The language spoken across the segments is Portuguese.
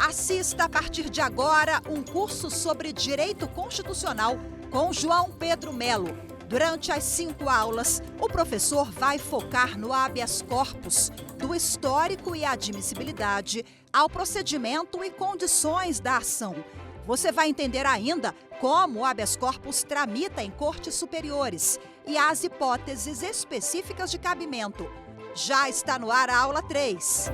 Assista a partir de agora um curso sobre Direito Constitucional com João Pedro Melo. Durante as 5 aulas, o professor vai focar no habeas corpus, do histórico e admissibilidade ao procedimento e condições da ação. Você vai entender ainda como o habeas corpus tramita em cortes superiores e as hipóteses específicas de cabimento. Já está no ar a aula 3.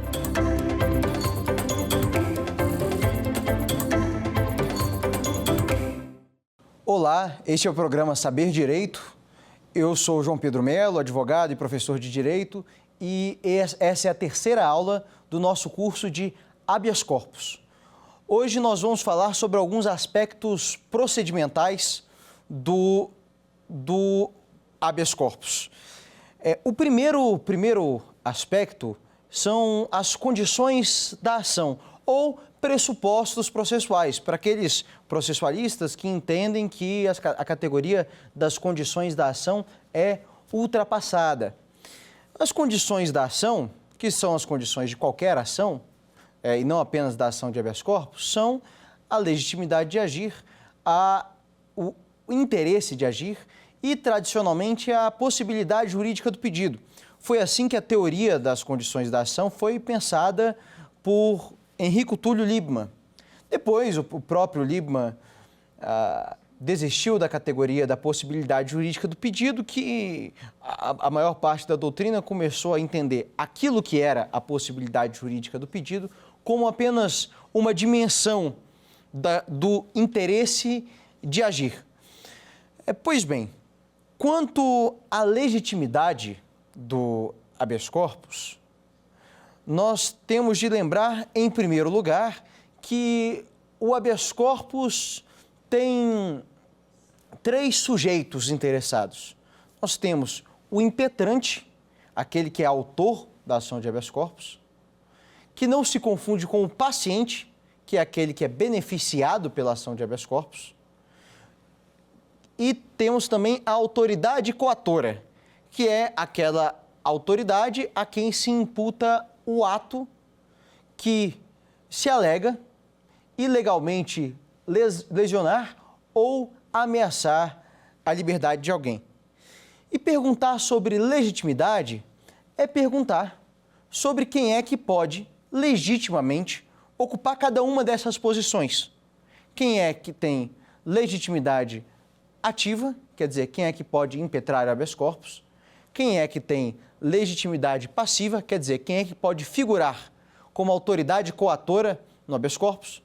Olá, este é o programa Saber Direito. Eu sou João Pedro Melo, advogado e professor de Direito, e essa é a terceira aula do nosso curso de habeas corpus. Hoje nós vamos falar sobre alguns aspectos procedimentais do habeas corpus. O primeiro aspecto são as condições da ação ou pressupostos processuais, para aqueles processualistas que entendem que a categoria das condições da ação é ultrapassada. As condições da ação, que são as condições de qualquer ação, e não apenas da ação de habeas corpus, são a legitimidade de agir, o interesse de agir e, tradicionalmente, a possibilidade jurídica do pedido. Foi assim que a teoria das condições da ação foi pensada por Henrico Túlio Liebmann. Depois, o próprio Liebmann desistiu da categoria da possibilidade jurídica do pedido, que a maior parte da doutrina começou a entender aquilo que era a possibilidade jurídica do pedido como apenas uma dimensão do interesse de agir. Pois bem, quanto à legitimidade do habeas corpus, nós temos de lembrar, em primeiro lugar, que o habeas corpus tem 3 sujeitos interessados. Nós temos o impetrante, aquele que é autor da ação de habeas corpus, que não se confunde com o paciente, que é aquele que é beneficiado pela ação de habeas corpus. E temos também a autoridade coatora, que é aquela autoridade a quem se imputa o ato que se alega ilegalmente lesionar ou ameaçar a liberdade de alguém. E perguntar sobre legitimidade é perguntar sobre quem é que pode legitimamente ocupar cada uma dessas posições. Quem é que tem legitimidade ativa, quer dizer, quem é que pode impetrar habeas corpus, quem é que tem legitimidade passiva, quer dizer, quem é que pode figurar como autoridade coatora no habeas corpus,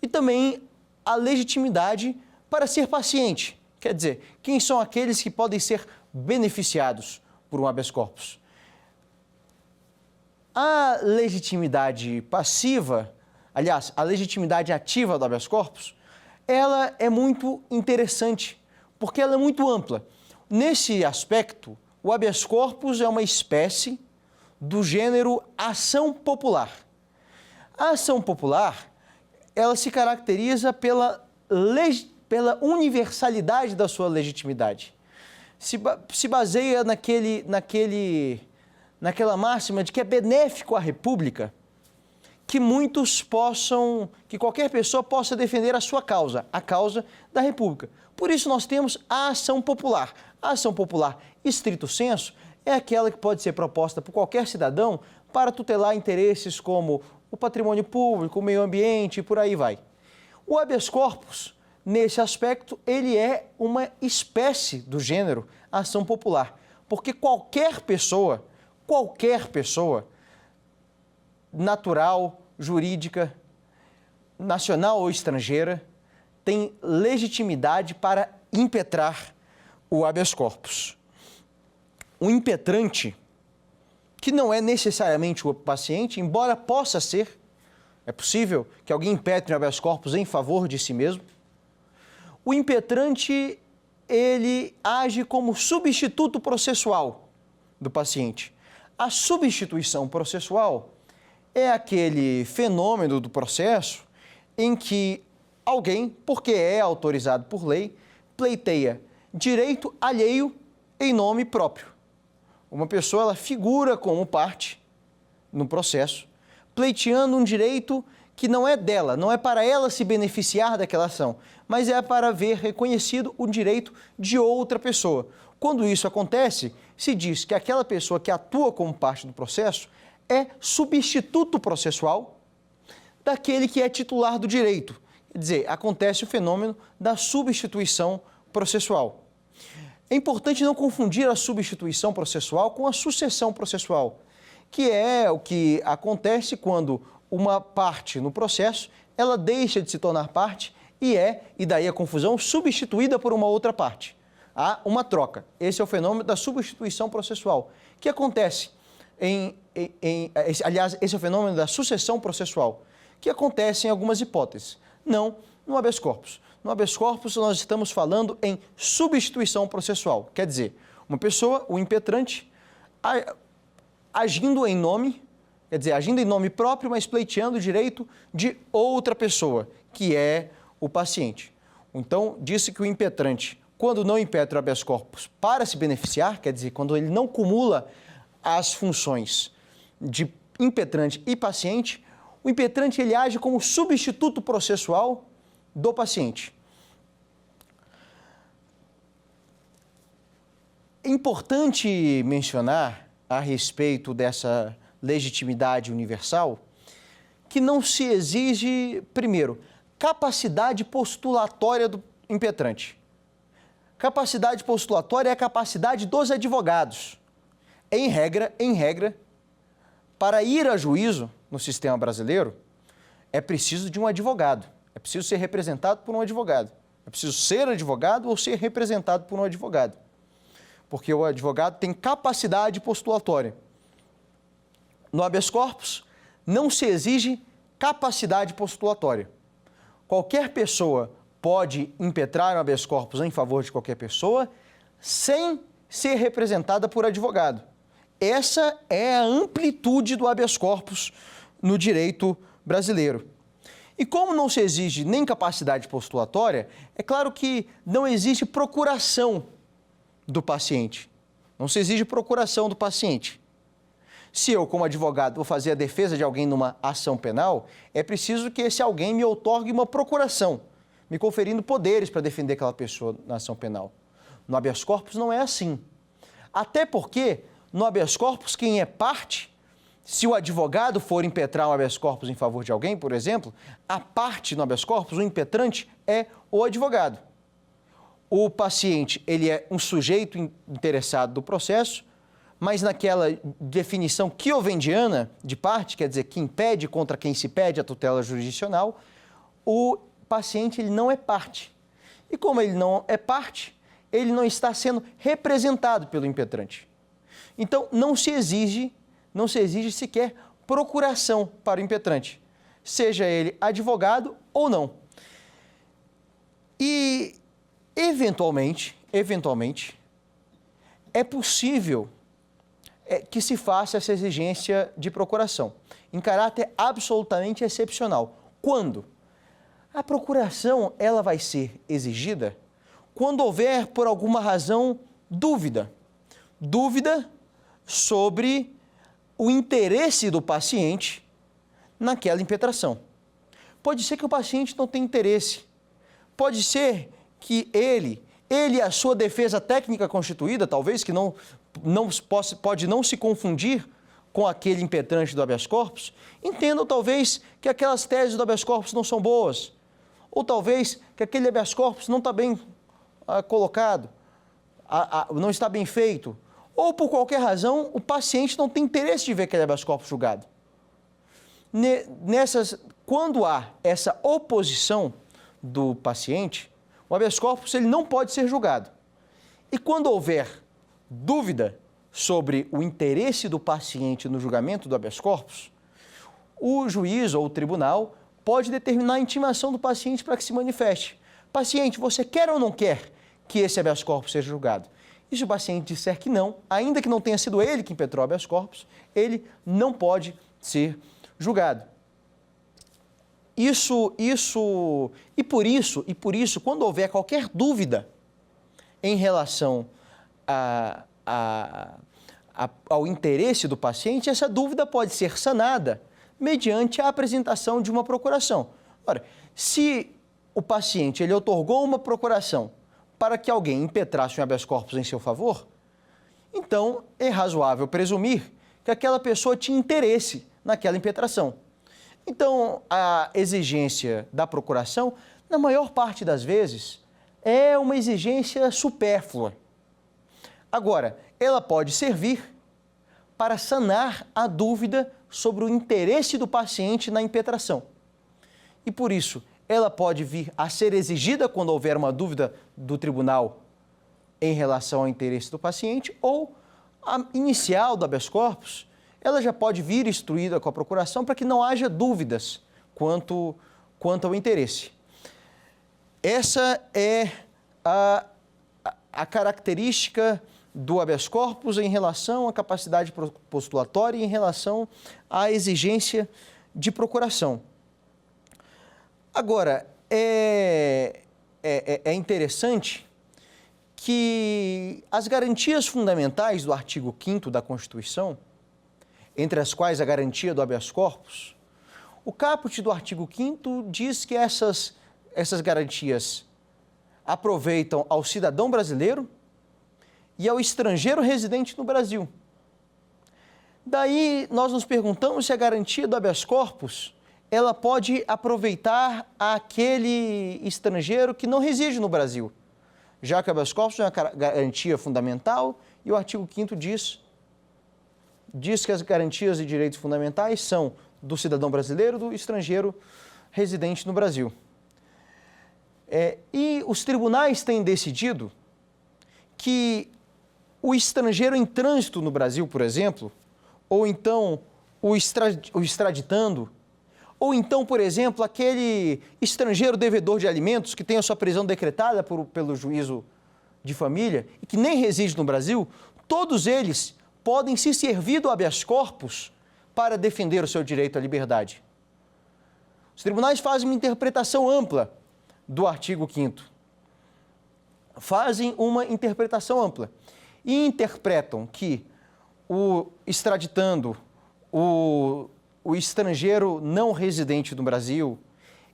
e também a legitimidade para ser paciente, quer dizer, quem são aqueles que podem ser beneficiados por um habeas corpus. A legitimidade passiva, aliás, a legitimidade ativa do habeas corpus, ela é muito interessante, porque ela é muito ampla. Nesse aspecto, o habeas corpus é uma espécie do gênero ação popular. A ação popular, ela se caracteriza pela universalidade da sua legitimidade. Se baseia naquela máxima de que é benéfico à República que qualquer pessoa possa defender a sua causa, a causa da República. Por isso nós temos a ação popular. A ação popular, estrito sensu, é aquela que pode ser proposta por qualquer cidadão para tutelar interesses como o patrimônio público, o meio ambiente e por aí vai. O habeas corpus, nesse aspecto, ele é uma espécie do gênero ação popular, porque qualquer pessoa, natural, jurídica, nacional ou estrangeira, tem legitimidade para impetrar o habeas corpus. O impetrante, que não é necessariamente o paciente, embora possa ser, é possível que alguém impetre o habeas corpus em favor de si mesmo, o impetrante, ele age como substituto processual do paciente. A substituição processual é aquele fenômeno do processo em que alguém, porque é autorizado por lei, pleiteia direito alheio em nome próprio. Uma pessoa, ela figura como parte no processo, pleiteando um direito que não é dela, não é para ela se beneficiar daquela ação, mas é para ver reconhecido o direito de outra pessoa. Quando isso acontece, se diz que aquela pessoa que atua como parte do processo é substituto processual daquele que é titular do direito. Quer dizer, acontece o fenômeno da substituição processual. É importante não confundir a substituição processual com a sucessão processual, que é o que acontece quando uma parte no processo, ela deixa de se tornar parte e daí a confusão, substituída por uma outra parte. Há uma troca. Esse é o fenômeno da substituição processual, que acontece aliás, esse é o fenômeno da sucessão processual, que acontece em algumas hipóteses, não no habeas corpus. No habeas corpus, nós estamos falando em substituição processual, quer dizer, uma pessoa, o impetrante, agindo em nome próprio, mas pleiteando o direito de outra pessoa, que é o paciente. Então, disse que o impetrante, quando não impetra o habeas corpus para se beneficiar, quer dizer, quando ele não cumula as funções de impetrante e paciente, o impetrante ele age como substituto processual do paciente. É importante mencionar a respeito dessa legitimidade universal que não se exige, primeiro, capacidade postulatória do impetrante. Capacidade postulatória é a capacidade dos advogados. Em regra, para ir a juízo no sistema brasileiro, é preciso de um advogado. É preciso ser representado por um advogado. É preciso ser advogado ou ser representado por um advogado. Porque o advogado tem capacidade postulatória. No habeas corpus, não se exige capacidade postulatória. Qualquer pessoa pode impetrar um habeas corpus em favor de qualquer pessoa sem ser representada por advogado. Essa é a amplitude do habeas corpus no direito brasileiro. E como não se exige nem capacidade postulatória, é claro que não existe procuração do paciente. Não se exige procuração do paciente. Se eu, como advogado, vou fazer a defesa de alguém numa ação penal, é preciso que esse alguém me outorgue uma procuração, me conferindo poderes para defender aquela pessoa na ação penal. No habeas corpus não é assim. Até porque, no habeas corpus, quem é parte, se o advogado for impetrar um habeas corpus em favor de alguém, por exemplo, a parte no habeas corpus, o impetrante, é o advogado. O paciente, ele é um sujeito interessado do processo, mas naquela definição quiovendiana de parte, quer dizer, que impede contra quem se pede a tutela jurisdicional, o paciente ele não é parte. E como ele não é parte, ele não está sendo representado pelo impetrante. Então, não se exige sequer procuração para o impetrante, seja ele advogado ou não. E, eventualmente, é possível que se faça essa exigência de procuração, em caráter absolutamente excepcional. Quando? A procuração ela vai ser exigida quando houver, por alguma razão, dúvida sobre o interesse do paciente naquela impetração. Pode ser que o paciente não tenha interesse, pode ser que ele e a sua defesa técnica constituída, talvez que pode não se confundir com aquele impetrante do habeas corpus, entendam talvez que aquelas teses do habeas corpus não são boas, ou talvez que aquele habeas corpus não está bem colocado, não está bem feito, ou por qualquer razão o paciente não tem interesse de ver aquele habeas corpus julgado. Quando há essa oposição do paciente, o habeas corpus ele não pode ser julgado. E quando houver dúvida sobre o interesse do paciente no julgamento do habeas corpus, o juiz ou o tribunal pode determinar a intimação do paciente para que se manifeste. Paciente, você quer ou não quer que esse habeas corpus seja julgado? E se o paciente disser que não, ainda que não tenha sido ele que impetrou o habeas corpus, ele não pode ser julgado. E por isso, quando houver qualquer dúvida em relação ao interesse do paciente, essa dúvida pode ser sanada mediante a apresentação de uma procuração. Ora, se o paciente ele otorgou uma procuração para que alguém impetrasse um habeas corpus em seu favor, então é razoável presumir que aquela pessoa tinha interesse naquela impetração. Então, a exigência da procuração, na maior parte das vezes, é uma exigência supérflua. Agora, ela pode servir para sanar a dúvida sobre o interesse do paciente na impetração. E por isso, ela pode vir a ser exigida quando houver uma dúvida do tribunal em relação ao interesse do paciente, ou a inicial do habeas corpus, ela já pode vir instruída com a procuração para que não haja dúvidas quanto ao interesse. Essa é a característica do habeas corpus em relação à capacidade postulatória e em relação à exigência de procuração. Agora, é interessante que as garantias fundamentais do artigo 5º da Constituição, entre as quais a garantia do habeas corpus, o caput do artigo 5º diz que essas garantias aproveitam ao cidadão brasileiro e ao estrangeiro residente no Brasil. Daí nós nos perguntamos se a garantia do habeas corpus ela pode aproveitar aquele estrangeiro que não reside no Brasil, já que o habeas corpus é uma garantia fundamental e o artigo 5º diz que as garantias e direitos fundamentais são do cidadão brasileiro e do estrangeiro residente no Brasil. E os tribunais têm decidido que o estrangeiro em trânsito no Brasil, por exemplo, ou então o extraditando, ou então, por exemplo, aquele estrangeiro devedor de alimentos que tem a sua prisão decretada pelo juízo de família e que nem reside no Brasil, todos eles podem se servir do habeas corpus para defender o seu direito à liberdade. Os tribunais fazem uma interpretação ampla do artigo 5º. Fazem uma interpretação ampla e interpretam que o extraditando, o estrangeiro não residente no Brasil,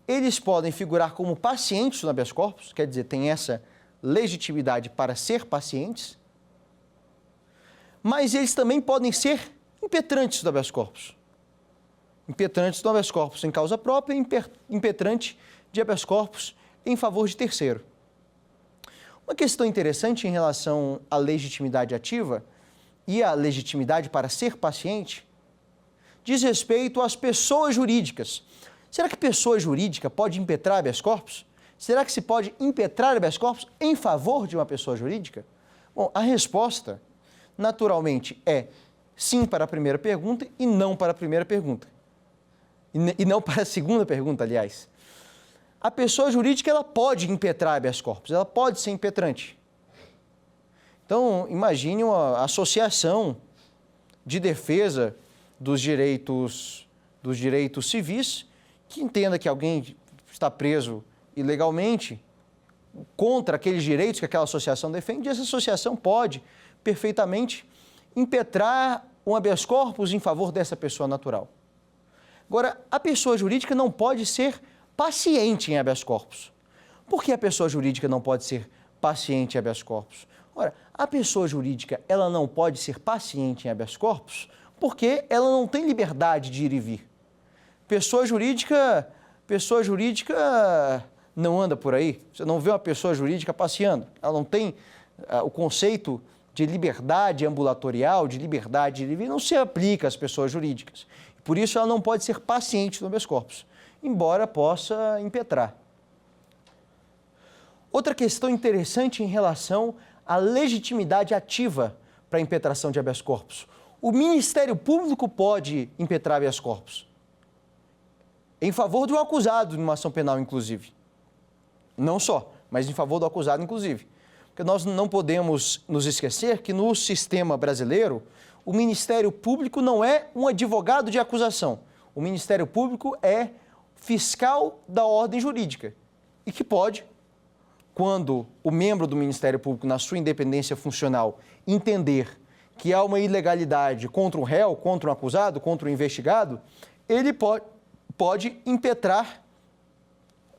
eles podem figurar como pacientes no habeas corpus, quer dizer, tem essa legitimidade para ser pacientes, mas eles também podem ser impetrantes do habeas corpus. Impetrantes do habeas corpus em causa própria e impetrante de habeas corpus em favor de terceiro. Uma questão interessante em relação à legitimidade ativa e à legitimidade para ser paciente diz respeito às pessoas jurídicas. Será que pessoa jurídica pode impetrar habeas corpus? Será que se pode impetrar habeas corpus em favor de uma pessoa jurídica? Bom, a resposta, naturalmente, é sim para a primeira pergunta e não para a primeira pergunta. E não para a segunda pergunta, aliás. A pessoa jurídica ela pode impetrar habeas corpus, ela pode ser impetrante. Então, imagine uma associação de defesa dos direitos civis que entenda que alguém está preso ilegalmente contra aqueles direitos que aquela associação defende, e essa associação pode perfeitamente impetrar um habeas corpus em favor dessa pessoa natural. Agora, a pessoa jurídica não pode ser paciente em habeas corpus. Por que a pessoa jurídica não pode ser paciente em habeas corpus? Ora, a pessoa jurídica ela não pode ser paciente em habeas corpus porque ela não tem liberdade de ir e vir. Pessoa jurídica não anda por aí. Você não vê uma pessoa jurídica passeando. Ela não tem o conceito de liberdade ambulatorial, de liberdade de ir e vir, não se aplica às pessoas jurídicas. Por isso, ela não pode ser paciente no habeas corpus, embora possa impetrar. Outra questão interessante em relação à legitimidade ativa para a impetração de habeas corpus. O Ministério Público pode impetrar habeas corpus em favor de um acusado de uma ação penal, inclusive. Não só, mas em favor do acusado, inclusive. Porque nós não podemos nos esquecer que no sistema brasileiro, o Ministério Público não é um advogado de acusação. O Ministério Público é fiscal da ordem jurídica e que pode, quando o membro do Ministério Público, na sua independência funcional, entender que há uma ilegalidade contra um réu, contra um acusado, contra um investigado, ele pode impetrar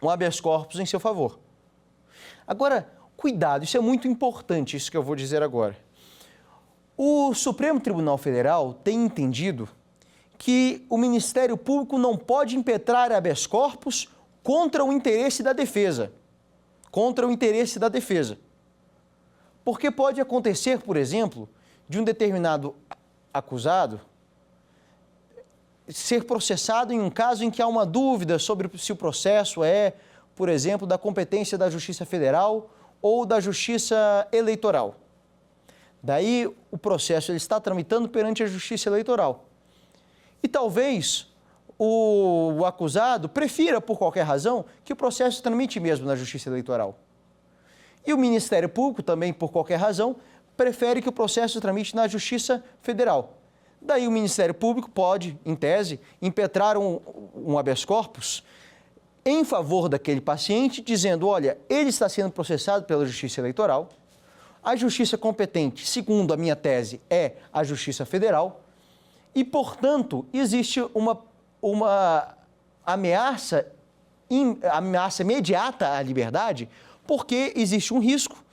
um habeas corpus em seu favor. Agora, cuidado, isso é muito importante, isso que eu vou dizer agora. O Supremo Tribunal Federal tem entendido que o Ministério Público não pode impetrar habeas corpus contra o interesse da defesa. Contra o interesse da defesa. Porque pode acontecer, por exemplo, de um determinado acusado ser processado em um caso em que há uma dúvida sobre se o processo é, por exemplo, da competência da Justiça Federal ou da Justiça Eleitoral. Daí o processo ele está tramitando perante a Justiça Eleitoral. E talvez o acusado prefira, por qualquer razão, que o processo tramite mesmo na Justiça Eleitoral. E o Ministério Público, também por qualquer razão, prefere que o processo tramite na Justiça Federal. Daí o Ministério Público pode, em tese, impetrar um habeas corpus em favor daquele paciente, dizendo, olha, ele está sendo processado pela Justiça Eleitoral, a Justiça competente, segundo a minha tese, é a Justiça Federal, e, portanto, existe uma ameaça imediata à liberdade, porque existe um risco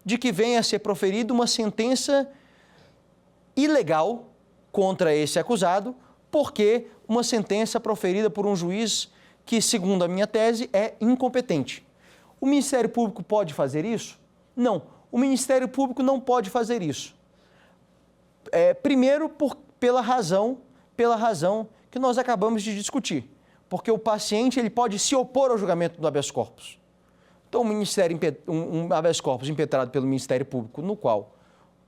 de que venha a ser proferida uma sentença ilegal contra esse acusado, porque uma sentença proferida por um juiz que, segundo a minha tese, é incompetente. O Ministério Público pode fazer isso? Não. O Ministério Público não pode fazer isso. Primeiro, pela razão que nós acabamos de discutir, porque o paciente ele pode se opor ao julgamento do habeas corpus. Então, um habeas corpus impetrado pelo Ministério Público, no qual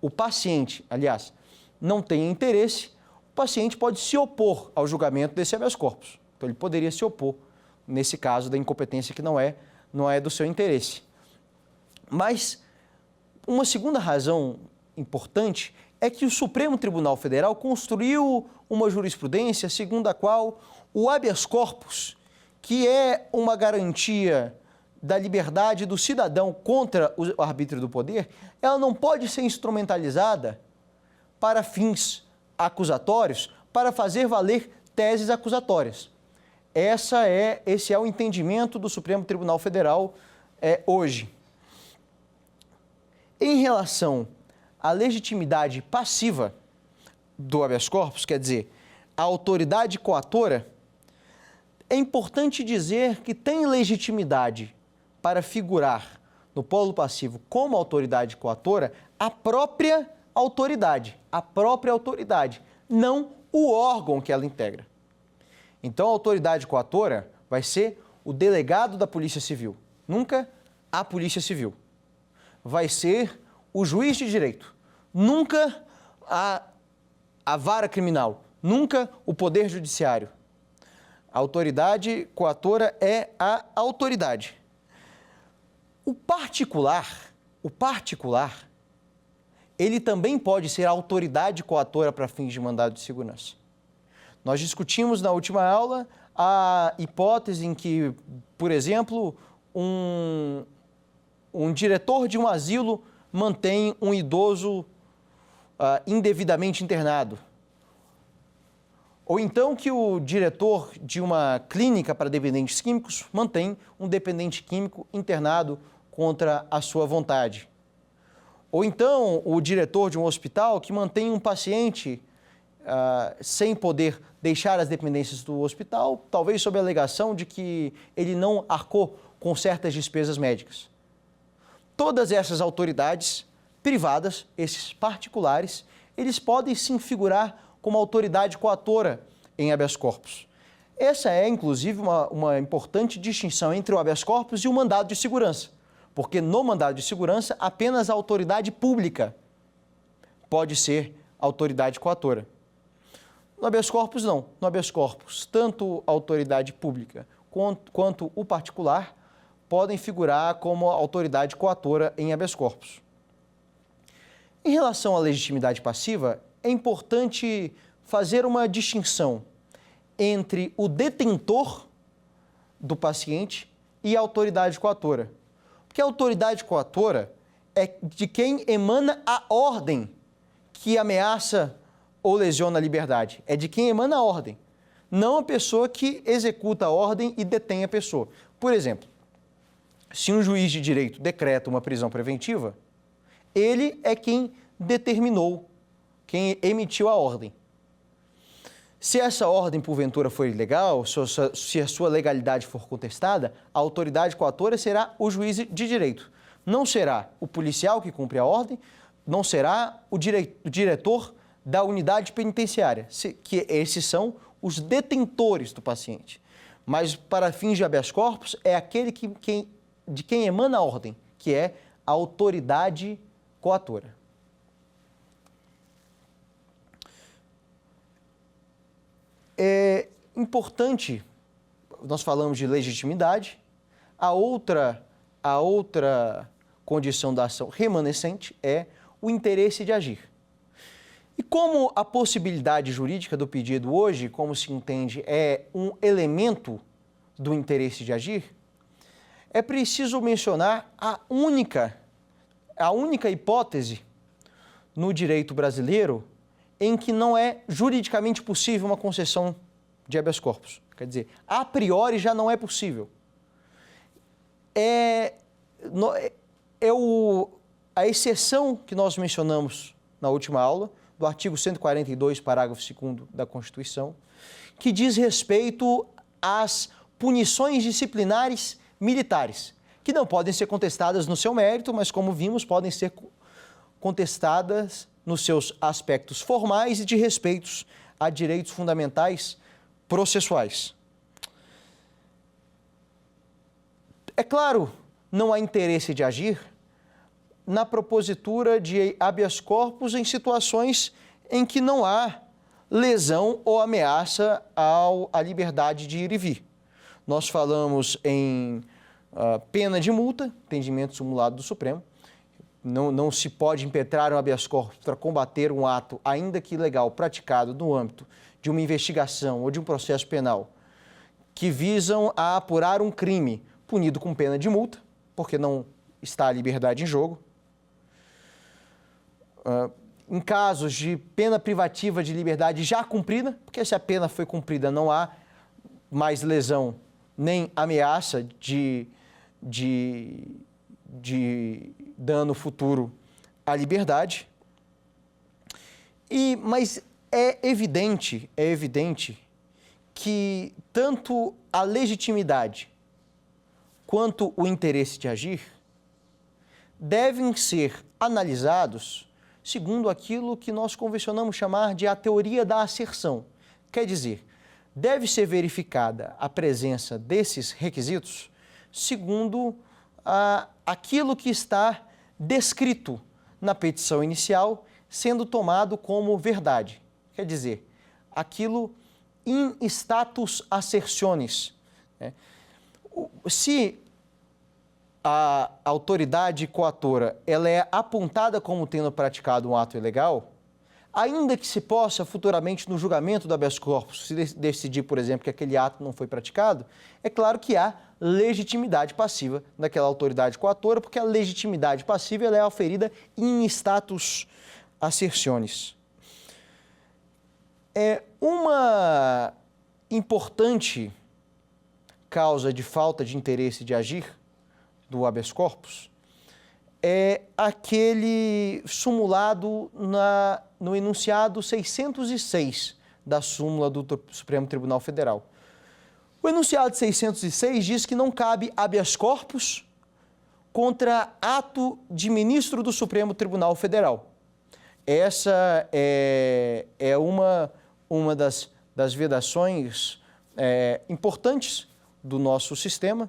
o paciente, aliás, não tem interesse, o paciente pode se opor ao julgamento desse habeas corpus. Então, ele poderia se opor, nesse caso da incompetência que não é do seu interesse. Mas uma segunda razão importante é que o Supremo Tribunal Federal construiu uma jurisprudência segundo a qual o habeas corpus, que é uma garantia da liberdade do cidadão contra o arbítrio do poder, ela não pode ser instrumentalizada para fins acusatórios, para fazer valer teses acusatórias. Esse é o entendimento do Supremo Tribunal Federal hoje. Em relação à legitimidade passiva do habeas corpus, quer dizer, a autoridade coatora, é importante dizer que tem legitimidade para figurar no polo passivo como autoridade coatora a própria autoridade, não o órgão que ela integra. Então, a autoridade coatora vai ser o delegado da Polícia Civil, nunca a Polícia Civil. Vai ser o juiz de direito, nunca a vara criminal, nunca o poder judiciário. A autoridade coatora é a autoridade. O particular, ele também pode ser autoridade coatora para fins de mandado de segurança. Nós discutimos na última aula a hipótese em que, por exemplo, um diretor de um asilo mantém um idoso indevidamente internado. Ou então que o diretor de uma clínica para dependentes químicos mantém um dependente químico internado contra a sua vontade. Ou então o diretor de um hospital que mantém um paciente sem poder deixar as dependências do hospital, talvez sob a alegação de que ele não arcou com certas despesas médicas. Todas essas autoridades privadas, esses particulares, eles podem sim figurar como autoridade coatora em habeas corpus. Essa é, inclusive, uma importante distinção entre o habeas corpus e o mandado de segurança, porque no mandado de segurança apenas a autoridade pública pode ser autoridade coatora. No habeas corpus, não. No habeas corpus, tanto a autoridade pública quanto o particular podem figurar como autoridade coatora em habeas corpus. Em relação à legitimidade passiva, é importante fazer uma distinção entre o detentor do paciente e a autoridade coatora. Porque a autoridade coatora é de quem emana a ordem que ameaça ou lesiona a liberdade. É de quem emana a ordem. não a pessoa que executa a ordem e detém a pessoa. Por exemplo, se um juiz de direito decreta uma prisão preventiva, ele é quem determinou, quem emitiu a ordem. Se essa ordem, porventura, for ilegal, se a sua legalidade for contestada, a autoridade coatora será o juiz de direito. Não será o policial que cumpre a ordem, não será o diretor da unidade penitenciária, que esses são os detentores do paciente. Mas, para fins de habeas corpus, é aquele de quem emana a ordem, que é a autoridade coatora. É importante, nós falamos de legitimidade, a outra condição da ação remanescente é o interesse de agir. E como a possibilidade jurídica do pedido hoje, como se entende, é um elemento do interesse de agir, é preciso mencionar a única hipótese no direito brasileiro em que não é juridicamente possível uma concessão de habeas corpus. Quer dizer, a priori já não é possível. A exceção que nós mencionamos na última aula, do artigo 142, parágrafo 2º da Constituição, que diz respeito às punições disciplinares militares, que não podem ser contestadas no seu mérito, mas, como vimos, podem ser contestadas nos seus aspectos formais e de respeitos a direitos fundamentais processuais. É claro, não há interesse de agir na propositura de habeas corpus em situações em que não há lesão ou ameaça à liberdade de ir e vir. Nós falamos em pena de multa, entendimento simulado do Supremo. Não se pode impetrar um habeas corpus para combater um ato, ainda que ilegal, praticado no âmbito de uma investigação ou de um processo penal que visam a apurar um crime punido com pena de multa, porque não está a liberdade em jogo. Em casos de pena privativa de liberdade já cumprida, porque se a pena foi cumprida não há mais lesão nem ameaça de dano futuro à liberdade. Mas é evidente que tanto a legitimidade quanto o interesse de agir devem ser analisados segundo aquilo que nós convencionamos chamar de a teoria da asserção. Quer dizer, deve ser verificada a presença desses requisitos segundo aquilo que está descrito na petição inicial, sendo tomado como verdade. Quer dizer, aquilo in status assertionis. Se a autoridade coatora ela é apontada como tendo praticado um ato ilegal, ainda que se possa futuramente no julgamento do habeas corpus se decidir, por exemplo, que aquele ato não foi praticado, é claro que há legitimidade passiva daquela autoridade coatora, porque a legitimidade passiva ela é oferida in status assertionis. Uma importante causa de falta de interesse de agir do habeas corpus é aquele sumulado no enunciado 606 da súmula do Supremo Tribunal Federal. O enunciado 606 diz que não cabe habeas corpus contra ato de ministro do Supremo Tribunal Federal. Essa é uma das vedações importantes do nosso sistema,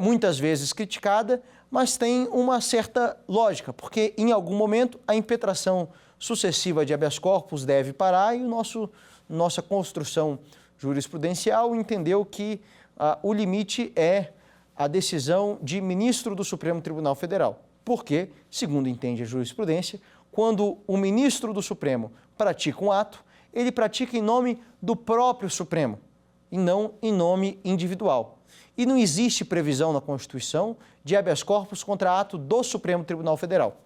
muitas vezes criticada, mas tem uma certa lógica, porque em algum momento a impetração sucessiva de habeas corpus deve parar e nossa construção jurisprudencial entendeu que o limite é a decisão de ministro do Supremo Tribunal Federal. Porque, segundo entende a jurisprudência, quando o ministro do Supremo pratica um ato, ele pratica em nome do próprio Supremo e não em nome individual. E não existe previsão na Constituição de habeas corpus contra ato do Supremo Tribunal Federal.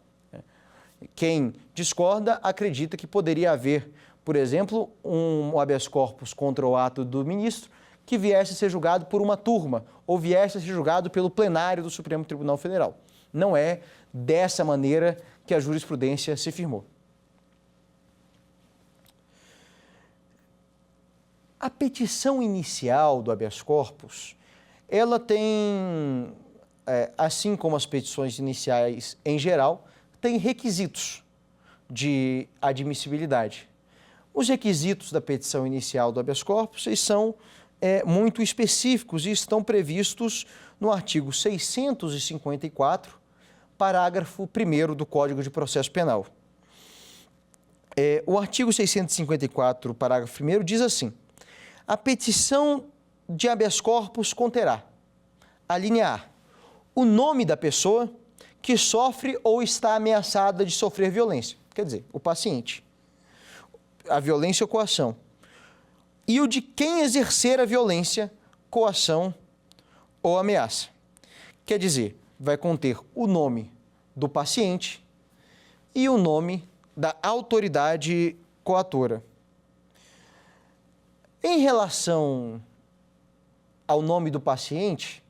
Quem discorda acredita que poderia haver por exemplo, um habeas corpus contra o ato do ministro que viesse a ser julgado por uma turma ou viesse a ser julgado pelo plenário do Supremo Tribunal Federal. Não é dessa maneira que a jurisprudência se firmou. A petição inicial do habeas corpus, ela tem, assim como as petições iniciais em geral, tem requisitos de admissibilidade. Os requisitos da petição inicial do habeas corpus são muito específicos e estão previstos no artigo 654, parágrafo 1º do Código de Processo Penal. O artigo 654, parágrafo 1º, diz assim: a petição de habeas corpus conterá, a linha A, o nome da pessoa que sofre ou está ameaçada de sofrer violência, quer dizer, o paciente, a violência ou coação, e o de quem exercer a violência, coação ou ameaça. Quer dizer, vai conter o nome do paciente e o nome da autoridade coatora. Em relação ao nome do paciente,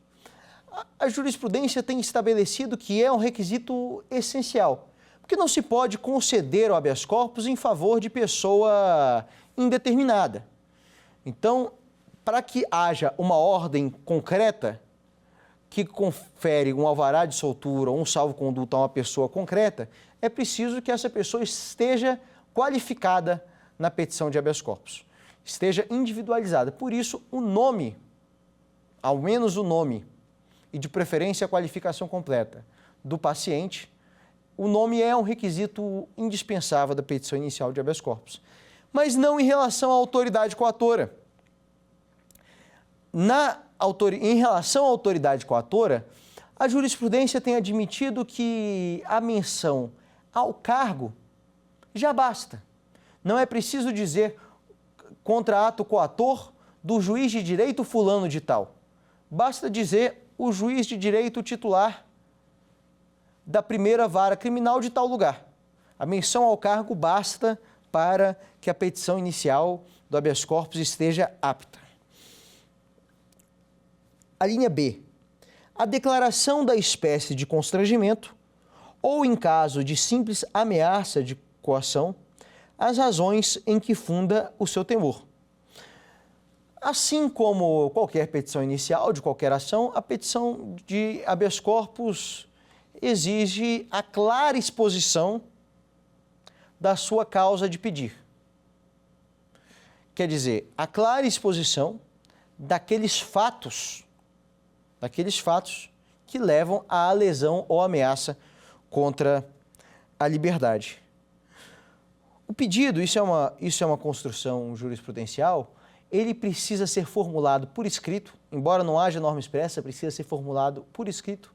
a jurisprudência tem estabelecido que é um requisito essencial, porque não se pode conceder o habeas corpus em favor de pessoa indeterminada. Então, para que haja uma ordem concreta que confere um alvará de soltura ou um salvo-conduto a uma pessoa concreta, é preciso que essa pessoa esteja qualificada na petição de habeas corpus, esteja individualizada. Por isso, o nome, ao menos o nome, e de preferência a qualificação completa do paciente, o nome é um requisito indispensável da petição inicial de habeas corpus, mas não em relação à autoridade coatora. Em relação à autoridade coatora, a jurisprudência tem admitido que a menção ao cargo já basta. Não é preciso dizer contra ato coator do juiz de direito fulano de tal. Basta dizer o juiz de direito titular da primeira vara criminal de tal lugar. A menção ao cargo basta para que a petição inicial do habeas corpus esteja apta. A linha B. A declaração da espécie de constrangimento ou, em caso de simples ameaça de coação, as razões em que funda o seu temor. Assim como qualquer petição inicial de qualquer ação, a petição de habeas corpus exige a clara exposição da sua causa de pedir. Quer dizer, a clara exposição daqueles fatos que levam à lesão ou ameaça contra a liberdade. O pedido, isso é uma construção jurisprudencial, ele precisa ser formulado por escrito, embora não haja norma expressa, precisa ser formulado por escrito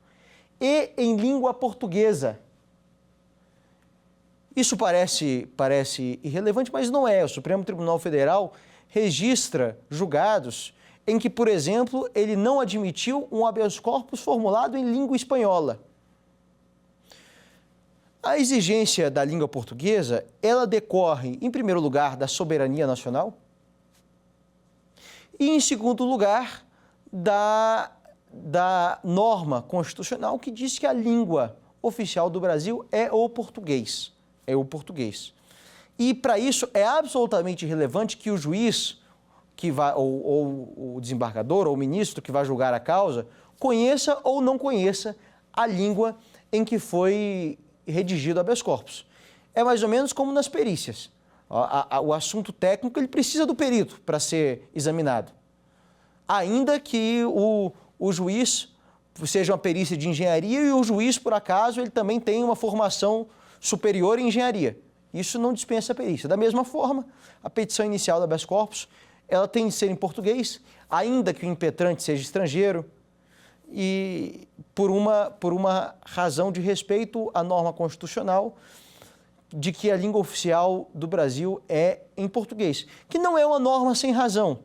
e em língua portuguesa. Isso parece irrelevante, mas não é. O Supremo Tribunal Federal registra julgados em que, por exemplo, ele não admitiu um habeas corpus formulado em língua espanhola. A exigência da língua portuguesa, ela decorre, em primeiro lugar, da soberania nacional e, em segundo lugar, da norma constitucional que diz que a língua oficial do Brasil é o português. E, para isso, é absolutamente relevante que o juiz, ou o desembargador, ou o ministro que vai julgar a causa, conheça ou não conheça a língua em que foi redigido o habeas corpus. É mais ou menos como nas perícias. O assunto técnico ele precisa do perito para ser examinado. Ainda que o juiz seja uma perícia de engenharia e o juiz, por acaso, ele também tem uma formação superior em engenharia. Isso não dispensa a perícia. Da mesma forma, a petição inicial do habeas corpus, ela tem de ser em português, ainda que o impetrante seja estrangeiro, e por uma razão de respeito à norma constitucional de que a língua oficial do Brasil é em português, que não é uma norma sem razão.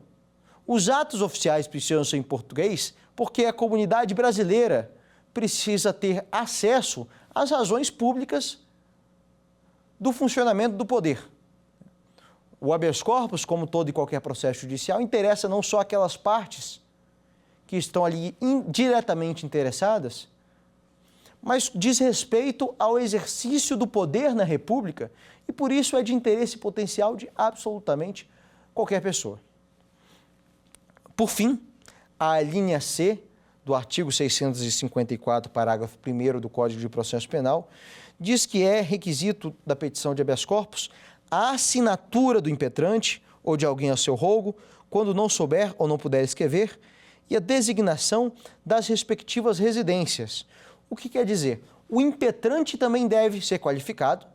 Os atos oficiais precisam ser em português porque a comunidade brasileira precisa ter acesso às razões públicas do funcionamento do poder. O habeas corpus, como todo e qualquer processo judicial, interessa não só aquelas partes que estão ali diretamente interessadas, mas diz respeito ao exercício do poder na República e, por isso, é de interesse potencial de absolutamente qualquer pessoa. Por fim, a linha C do artigo 654, parágrafo 1º do Código de Processo Penal, diz que é requisito da petição de habeas corpus a assinatura do impetrante ou de alguém a seu rogo, quando não souber ou não puder escrever, e a designação das respectivas residências. O que quer dizer? O impetrante também deve ser qualificado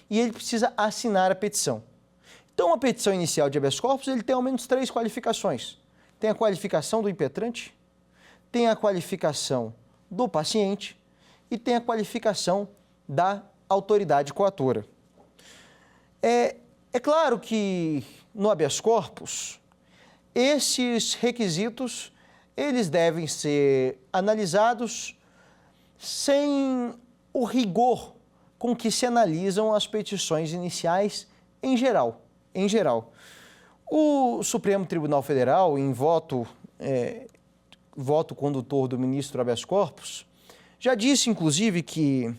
e ele precisa assinar a petição. Então, a petição inicial de habeas corpus ele tem ao menos 3 qualificações. Tem a qualificação do impetrante, tem a qualificação do paciente e tem a qualificação da autoridade coatora. É claro que no habeas corpus, esses requisitos eles devem ser analisados sem o rigor com que se analisam as petições iniciais em geral. O Supremo Tribunal Federal, em voto condutor do ministro habeas corpus, já disse, inclusive, que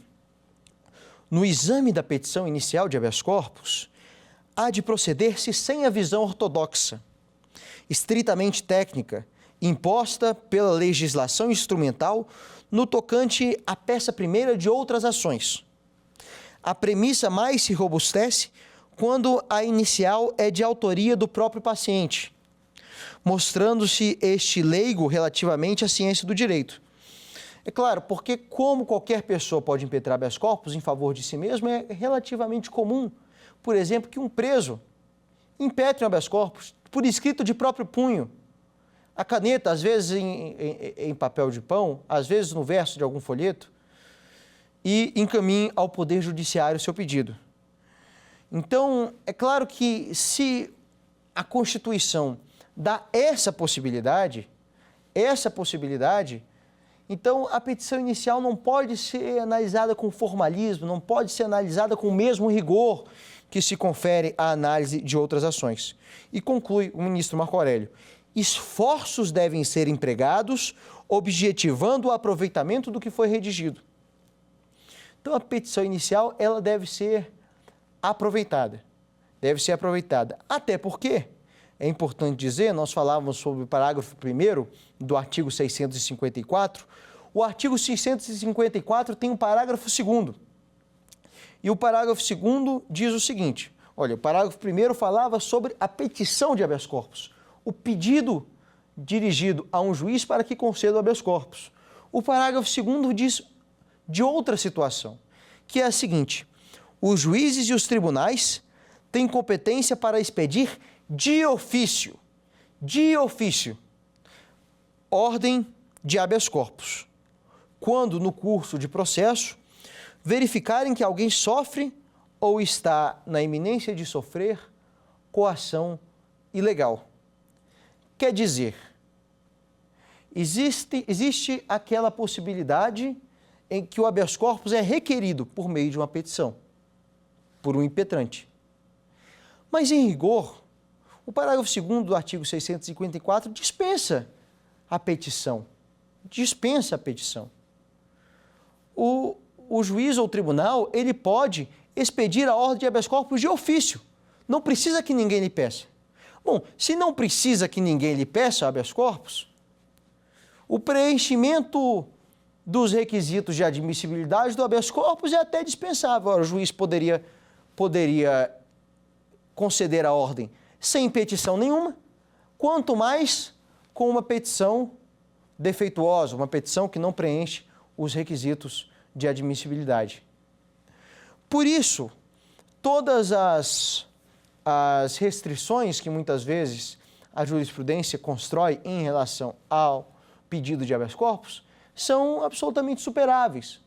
no exame da petição inicial de habeas corpus, há de proceder-se sem a visão ortodoxa, estritamente técnica, imposta pela legislação instrumental no tocante à peça primeira de outras ações. A premissa mais se robustece quando a inicial é de autoria do próprio paciente, mostrando-se este leigo relativamente à ciência do direito. É claro, porque como qualquer pessoa pode impetrar habeas corpus em favor de si mesmo, é relativamente comum, por exemplo, que um preso impetre um habeas corpus por escrito de próprio punho, a caneta, às vezes em papel de pão, às vezes no verso de algum folheto, e encaminhe ao Poder Judiciário o seu pedido. Então, é claro que se a Constituição dá essa possibilidade, então a petição inicial não pode ser analisada com formalismo, não pode ser analisada com o mesmo rigor que se confere à análise de outras ações. E conclui o ministro Marco Aurélio: esforços devem ser empregados objetivando o aproveitamento do que foi redigido. Então, a petição inicial ela deve ser aproveitada. Até porque, é importante dizer, nós falávamos sobre o parágrafo 1º do artigo 654, o artigo 654 tem um parágrafo 2º. E o parágrafo 2º diz o seguinte, olha, o parágrafo 1º falava sobre a petição de habeas corpus, o pedido dirigido a um juiz para que conceda o habeas corpus. O parágrafo 2º diz de outra situação, que é a seguinte: os juízes e os tribunais têm competência para expedir de ofício, ordem de habeas corpus, quando no curso de processo verificarem que alguém sofre ou está na iminência de sofrer coação ilegal. Quer dizer, existe aquela possibilidade em que o habeas corpus é requerido por meio de uma petição, por um impetrante. Mas, em rigor, o parágrafo 2º do artigo 654 dispensa a petição. O juiz ou o tribunal, ele pode expedir a ordem de habeas corpus de ofício. Não precisa que ninguém lhe peça. Bom, se não precisa que ninguém lhe peça habeas corpus, o preenchimento dos requisitos de admissibilidade do habeas corpus é até dispensável. O juiz poderia conceder a ordem sem petição nenhuma, quanto mais com uma petição defeituosa, uma petição que não preenche os requisitos de admissibilidade. Por isso, todas as restrições que muitas vezes a jurisprudência constrói em relação ao pedido de habeas corpus são absolutamente superáveis.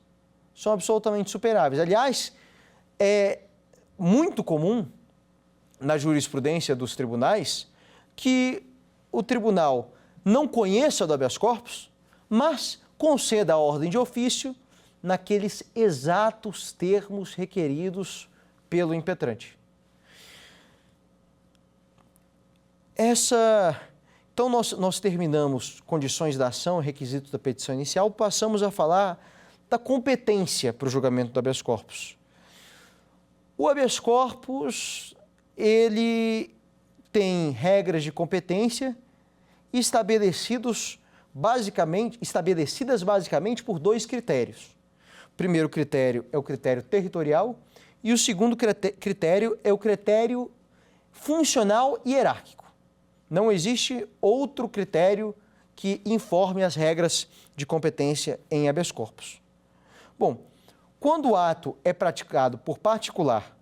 Aliás, é muito comum na jurisprudência dos tribunais que o tribunal não conheça do habeas corpus, mas conceda a ordem de ofício naqueles exatos termos requeridos pelo impetrante. Então, nós terminamos condições da ação, requisitos da petição inicial, passamos a falar da competência para o julgamento do habeas corpus. O habeas corpus, ele tem regras de competência estabelecidas basicamente por dois critérios. O primeiro critério é o critério territorial e o segundo critério é o critério funcional e hierárquico. Não existe outro critério que informe as regras de competência em habeas corpus. Bom, quando o ato é praticado por particular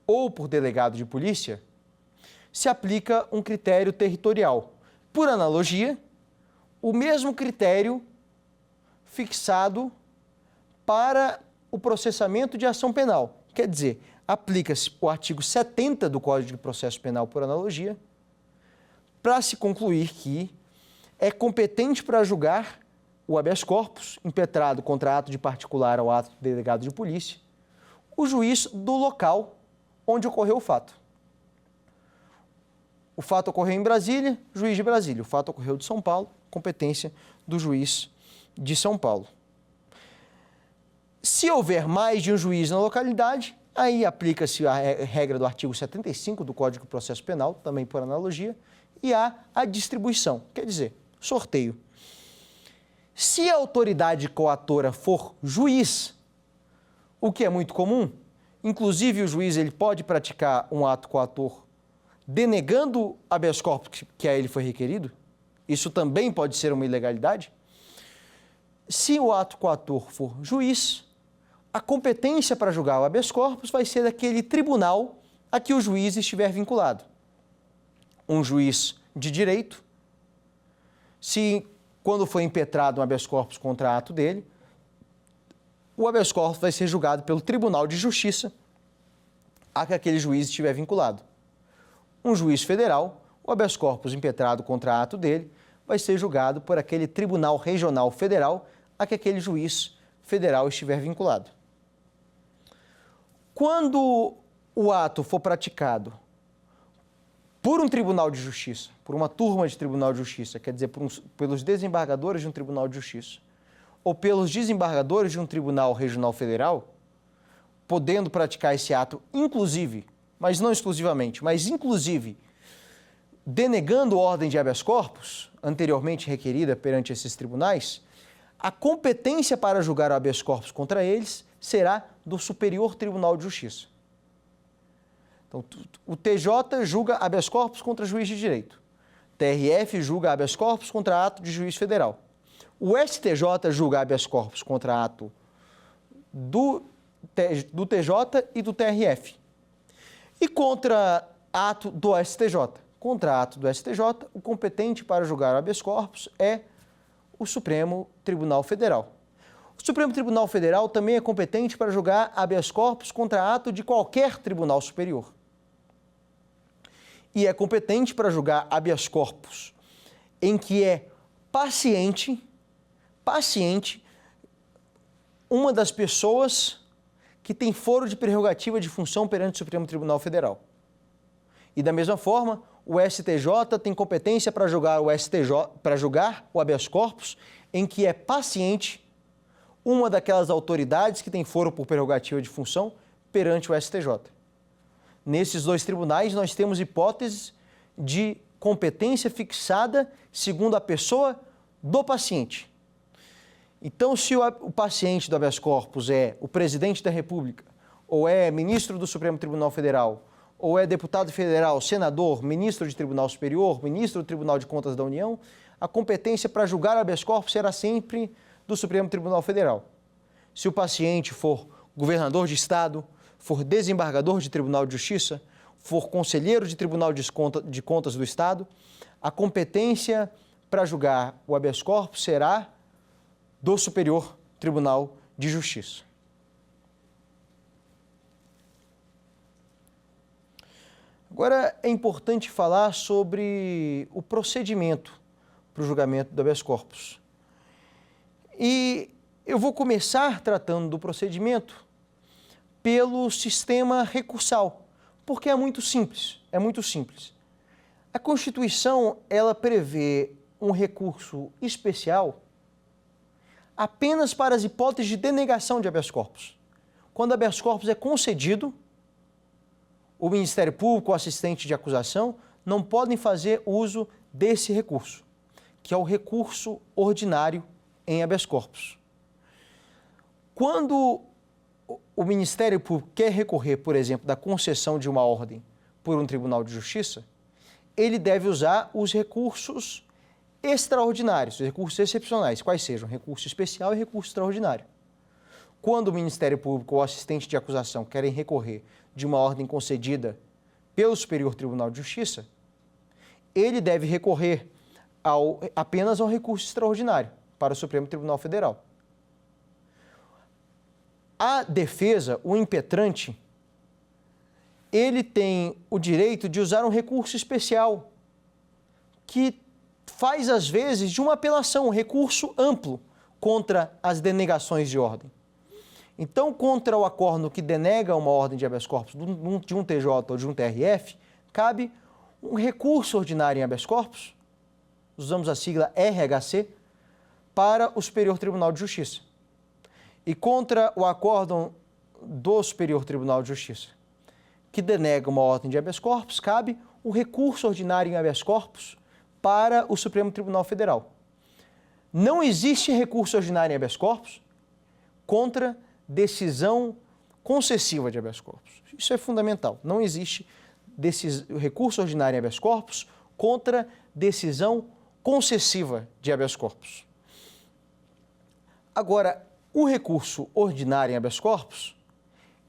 ou por delegado de polícia, se aplica um critério territorial. Por analogia, o mesmo critério fixado para o processamento de ação penal. Quer dizer, aplica-se o artigo 70 do Código de Processo Penal por analogia, para se concluir que é competente para julgar o habeas corpus, impetrado contra ato de particular ou ato de delegado de polícia, o juiz do local onde ocorreu o fato. O fato ocorreu em Brasília, juiz de Brasília. O fato ocorreu de São Paulo, competência do juiz de São Paulo. Se houver mais de um juiz na localidade, aí aplica-se a regra do artigo 75 do Código de Processo Penal, também por analogia, e há a distribuição, quer dizer, sorteio. Se a autoridade coatora for juiz, o que é muito comum, inclusive o juiz ele pode praticar um ato coator denegando habeas corpus que a ele foi requerido, isso também pode ser uma ilegalidade. Se o ato coator for juiz, a competência para julgar o habeas corpus vai ser daquele tribunal a que o juiz estiver vinculado. Um juiz de direito, se quando foi impetrado um habeas corpus contra ato dele, o habeas corpus vai ser julgado pelo Tribunal de Justiça a que aquele juiz estiver vinculado. Um juiz federal, o habeas corpus impetrado contra ato dele, vai ser julgado por aquele Tribunal Regional Federal a que aquele juiz federal estiver vinculado. Quando o ato for praticado por um tribunal de justiça, por uma turma de tribunal de justiça, quer dizer, pelos desembargadores de um tribunal de justiça, ou pelos desembargadores de um tribunal regional federal, podendo praticar esse ato, inclusive, mas não exclusivamente, mas inclusive, denegando ordem de habeas corpus, anteriormente requerida perante esses tribunais, a competência para julgar o habeas corpus contra eles será do Superior Tribunal de Justiça. Então, o TJ julga habeas corpus contra juiz de direito. TRF julga habeas corpus contra ato de juiz federal. O STJ julga habeas corpus contra ato do TJ e do TRF. E contra ato do STJ. Contra ato do STJ, o competente para julgar o habeas corpus é o Supremo Tribunal Federal. O Supremo Tribunal Federal também é competente para julgar habeas corpus contra ato de qualquer tribunal superior. E é competente para julgar habeas corpus em que é paciente uma das pessoas que tem foro de prerrogativa de função perante o Supremo Tribunal Federal. E da mesma forma, o STJ tem competência para julgar o habeas corpus em que é paciente uma daquelas autoridades que tem foro por prerrogativa de função perante o STJ. Nesses dois tribunais, nós temos hipóteses de competência fixada segundo a pessoa do paciente. Então, se o paciente do habeas corpus é o presidente da República, ou é ministro do Supremo Tribunal Federal, ou é deputado federal, senador, ministro de Tribunal Superior, ministro do Tribunal de Contas da União, a competência para julgar habeas corpus será sempre do Supremo Tribunal Federal. Se o paciente for governador de Estado, for desembargador de Tribunal de Justiça, for conselheiro de Tribunal de Contas do Estado, a competência para julgar o habeas corpus será do Superior Tribunal de Justiça. Agora, é importante falar sobre o procedimento para o julgamento do habeas corpus. E eu vou começar tratando do procedimento pelo sistema recursal, porque é muito simples, A Constituição, ela prevê um recurso especial apenas para as hipóteses de denegação de habeas corpus. Quando habeas corpus é concedido, o Ministério Público, o assistente de acusação, não podem fazer uso desse recurso, que é o recurso ordinário em habeas corpus. Quando o Ministério Público quer recorrer, por exemplo, da concessão de uma ordem por um tribunal de justiça, ele deve usar os recursos extraordinários, os recursos excepcionais, quais sejam recurso especial e recurso extraordinário. Quando o Ministério Público ou o assistente de acusação querem recorrer de uma ordem concedida pelo Superior Tribunal de Justiça, ele deve recorrer apenas ao recurso extraordinário para o Supremo Tribunal Federal. A defesa, o impetrante, ele tem o direito de usar um recurso especial que faz, às vezes, de uma apelação, um recurso amplo contra as denegações de ordem. Então, contra o acórdão que denega uma ordem de habeas corpus de um TJ ou de um TRF, cabe um recurso ordinário em habeas corpus, usamos a sigla RHC, para o Superior Tribunal de Justiça. E contra o acórdão do Superior Tribunal de Justiça, que denega uma ordem de habeas corpus, cabe o recurso ordinário em habeas corpus para o Supremo Tribunal Federal. Não existe recurso ordinário em habeas corpus contra decisão concessiva de habeas corpus. Isso é fundamental. Não existe recurso ordinário em habeas corpus contra decisão concessiva de habeas corpus. Agora, o recurso ordinário em habeas corpus,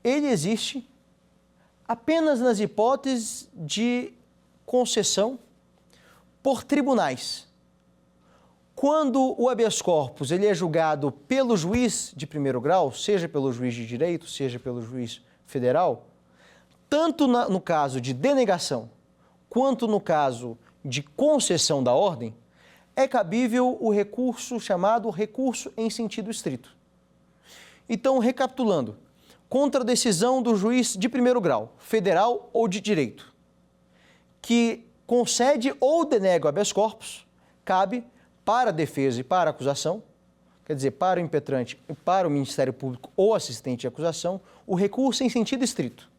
ele existe apenas nas hipóteses de concessão por tribunais. Quando o habeas corpus ele é julgado pelo juiz de primeiro grau, seja pelo juiz de direito, seja pelo juiz federal, tanto no caso de denegação quanto no caso de concessão da ordem, é cabível o recurso chamado recurso em sentido estrito. Então, recapitulando, contra a decisão do juiz de primeiro grau, federal ou de direito, que concede ou denega o habeas corpus, cabe para a defesa e para a acusação, quer dizer, para o impetrante e para o Ministério Público ou assistente de acusação, o recurso em sentido estrito.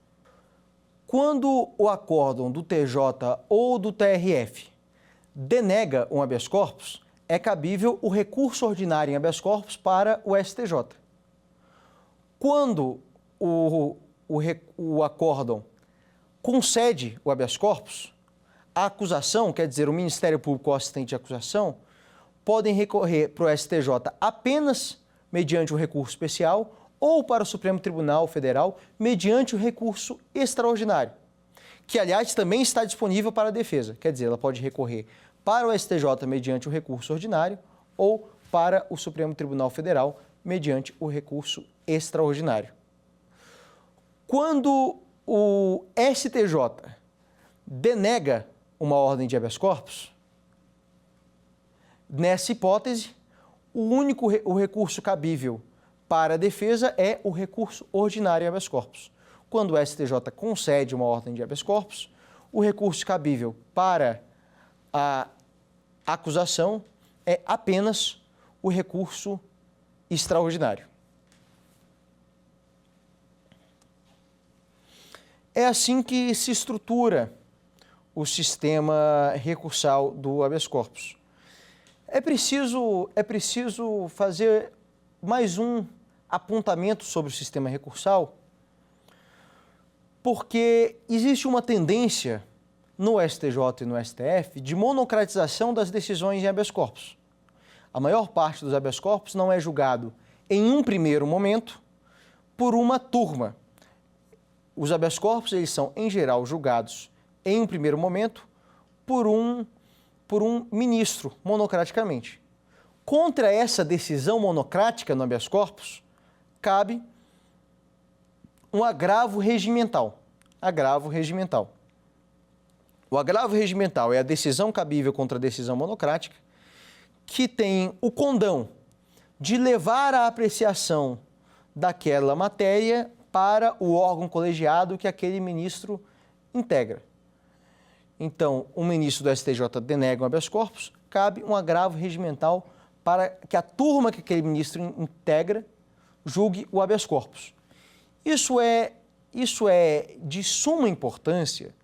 Quando o acórdão do TJ ou do TRF denega um habeas corpus, é cabível o recurso ordinário em habeas corpus para o STJ. Quando o acórdão concede o habeas corpus, a acusação, quer dizer, o Ministério Público ou assistente de acusação, podem recorrer para o STJ apenas mediante o recurso especial ou para o Supremo Tribunal Federal mediante o recurso extraordinário, que, aliás, também está disponível para a defesa. Quer dizer, ela pode recorrer para o STJ mediante o recurso ordinário ou para o Supremo Tribunal Federal mediante o recurso extraordinário. Quando o STJ denega uma ordem de habeas corpus, nessa hipótese, o recurso cabível para a defesa é o recurso ordinário em habeas corpus. Quando o STJ concede uma ordem de habeas corpus, o recurso cabível para a acusação é apenas o recurso extraordinário. É assim que se estrutura o sistema recursal do habeas corpus. É preciso fazer mais um apontamento sobre o sistema recursal, porque existe uma tendência no STJ e no STF de monocratização das decisões em habeas corpus. A maior parte dos habeas corpus não é julgado em um primeiro momento por uma turma. Os habeas corpus, eles são, em geral, julgados em um primeiro momento por um ministro, monocraticamente. Contra essa decisão monocrática no habeas corpus, cabe um agravo regimental. Agravo regimental. O agravo regimental é a decisão cabível contra a decisão monocrática, que tem o condão de levar a apreciação daquela matéria para o órgão colegiado que aquele ministro integra. então, o ministro do STJ denega um habeas corpus, cabe um agravo regimental para que a turma que aquele ministro integra julgue o habeas corpus. Isso é de suma importância,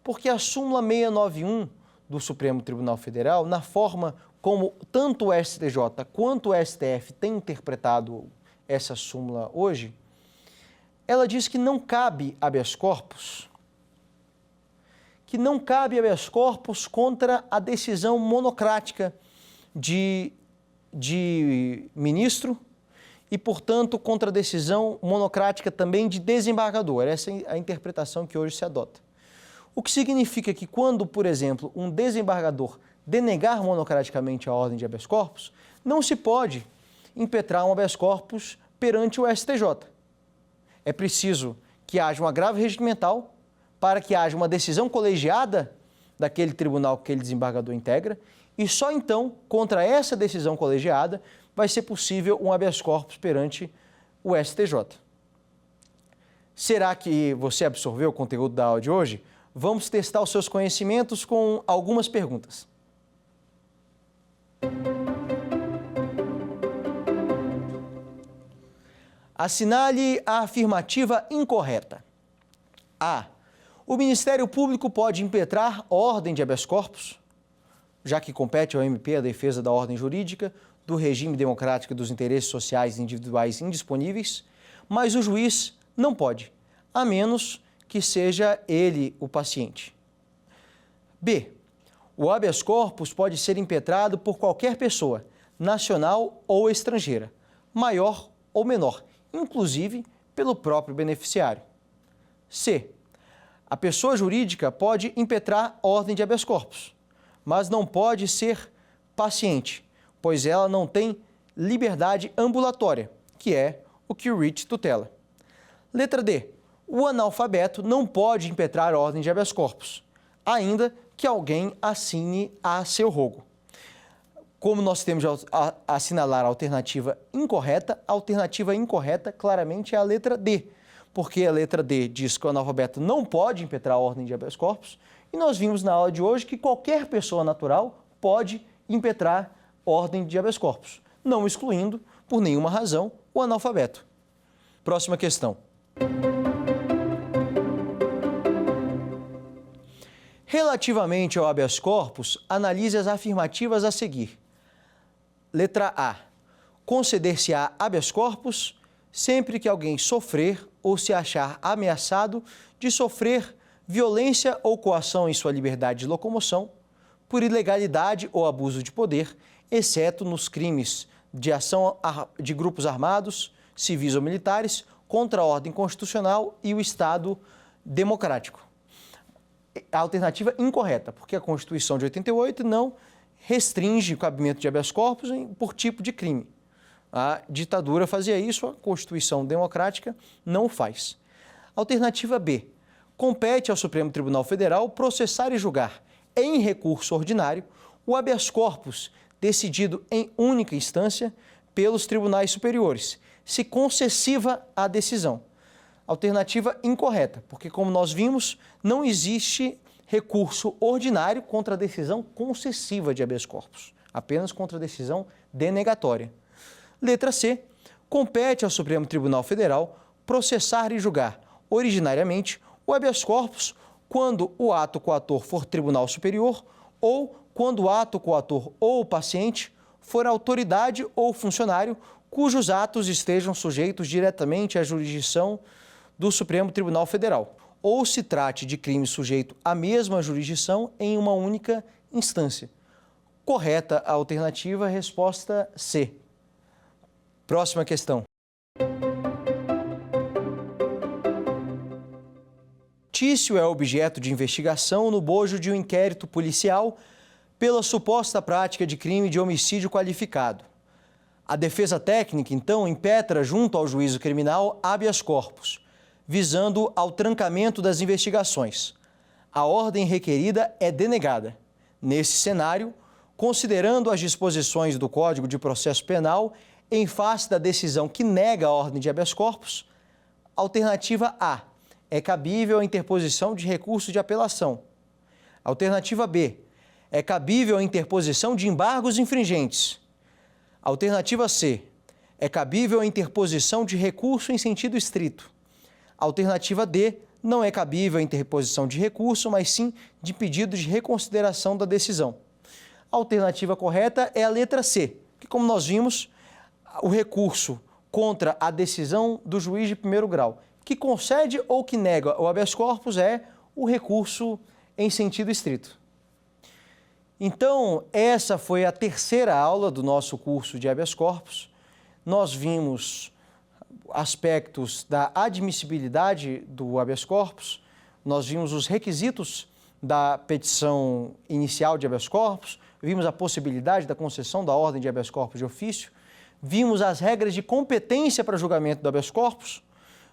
porque a súmula 691 do Supremo Tribunal Federal, na forma como tanto o STJ quanto o STF têm interpretado essa súmula hoje, ela diz que não cabe habeas corpus, contra a decisão monocrática de ministro e, portanto, contra a decisão monocrática também de desembargador. Essa é a interpretação que hoje se adota. O que significa que quando, por exemplo, um desembargador denegar monocraticamente a ordem de habeas corpus, não se pode impetrar um habeas corpus perante o STJ. É preciso que haja um agravo regimental para que haja uma decisão colegiada daquele tribunal que aquele desembargador integra, e só então, contra essa decisão colegiada, vai ser possível um habeas corpus perante o STJ. Será que você absorveu o conteúdo da aula de hoje? Vamos testar os seus conhecimentos com algumas perguntas. Assinale a afirmativa incorreta. A. O Ministério Público pode impetrar ordem de habeas corpus, já que compete ao MP a defesa da ordem jurídica, do regime democrático e dos interesses sociais individuais indisponíveis, mas o juiz não pode, a menos que seja ele o paciente. B. O habeas corpus pode ser impetrado por qualquer pessoa, nacional ou estrangeira, maior ou menor, inclusive pelo próprio beneficiário. C. A pessoa jurídica pode impetrar ordem de habeas corpus, mas não pode ser paciente, pois ela não tem liberdade ambulatória, que é o que o writ tutela. Letra D. O analfabeto não pode impetrar ordem de habeas corpus, ainda que alguém assine a seu rogo. Como nós temos a assinalar a alternativa incorreta claramente é a letra D, porque a letra D diz que o analfabeto não pode impetrar a ordem de habeas corpus, e nós vimos na aula de hoje que qualquer pessoa natural pode impetrar ordem de habeas corpus, não excluindo, por nenhuma razão, o analfabeto. Próxima questão. Relativamente ao habeas corpus, analise as afirmativas a seguir. Letra A. Conceder-se-á habeas corpus sempre que alguém sofrer ou se achar ameaçado de sofrer violência ou coação em sua liberdade de locomoção por ilegalidade ou abuso de poder, exceto nos crimes de ação de grupos armados, civis ou militares, contra a ordem constitucional e o Estado democrático. A alternativa incorreta, porque a Constituição de 88 não restringe o cabimento de habeas corpus por tipo de crime. A ditadura fazia isso, a Constituição democrática não faz. Alternativa B. Compete ao Supremo Tribunal Federal processar e julgar em recurso ordinário o habeas corpus decidido em única instância pelos tribunais superiores, se concessiva a decisão. Alternativa incorreta, porque, como nós vimos, não existe recurso ordinário contra a decisão concessiva de habeas corpus, apenas contra a decisão denegatória. Letra C. Compete ao Supremo Tribunal Federal processar e julgar originariamente o habeas corpus quando o ato coator for tribunal superior ou quando o ato coator ou o paciente for autoridade ou funcionário cujos atos estejam sujeitos diretamente à jurisdição do Supremo Tribunal Federal, ou se trate de crime sujeito à mesma jurisdição em uma única instância. Correta a alternativa, resposta C. Próxima questão. Tício é objeto de investigação no bojo de um inquérito policial pela suposta prática de crime de homicídio qualificado. A defesa técnica, então, impetra junto ao juízo criminal habeas corpus, visando ao trancamento das investigações. A ordem requerida é denegada. Nesse cenário, considerando as disposições do Código de Processo Penal em face da decisão que nega a ordem de habeas corpus, alternativa A. É cabível a interposição de recurso de apelação. Alternativa B, é cabível a interposição de embargos infringentes. Alternativa C, é cabível a interposição de recurso em sentido estrito. Alternativa D, não é cabível a interposição de recurso, mas sim de pedido de reconsideração da decisão. A alternativa correta é a letra C, que, como nós vimos, o recurso contra a decisão do juiz de primeiro grau, que concede ou que nega o habeas corpus, é o recurso em sentido estrito. Então, essa foi a terceira aula do nosso curso de habeas corpus. Nós vimos aspectos da admissibilidade do habeas corpus, nós vimos os requisitos da petição inicial de habeas corpus, vimos a possibilidade da concessão da ordem de habeas corpus de ofício, vimos as regras de competência para julgamento do habeas corpus,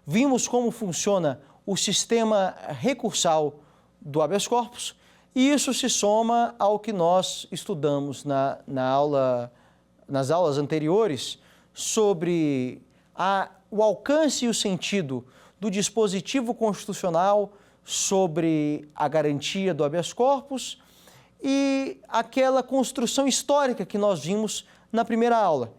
vimos como funciona o sistema recursal do habeas corpus, e isso se soma ao que nós estudamos nas aulas anteriores sobre o alcance e o sentido do dispositivo constitucional sobre a garantia do habeas corpus e aquela construção histórica que nós vimos na primeira aula.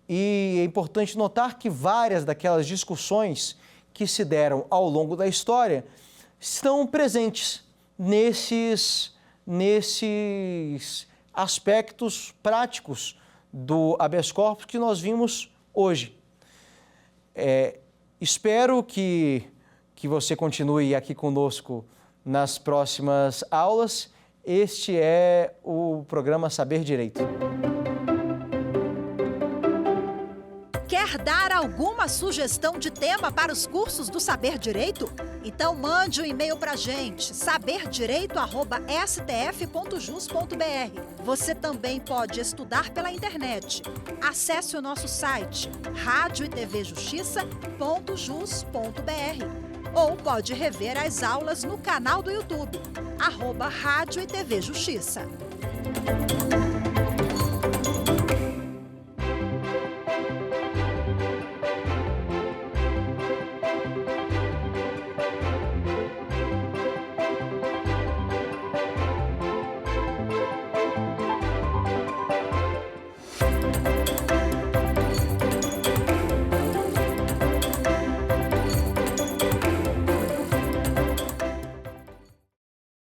E é importante notar que várias daquelas discussões que se deram ao longo da história estão presentes nesses aspectos práticos do habeas corpus que nós vimos hoje. Espero que você continue aqui conosco nas próximas aulas. Este é o programa Saber Direito. Quer dar alguma sugestão de tema para os cursos do Saber Direito? Então mande um e-mail para a gente, saberdireito@stf.jus.br. Você também pode estudar pela internet. Acesse o nosso site radioetvjustiça.jus.br ou pode rever as aulas no canal do YouTube, @Rádio e TV Justiça.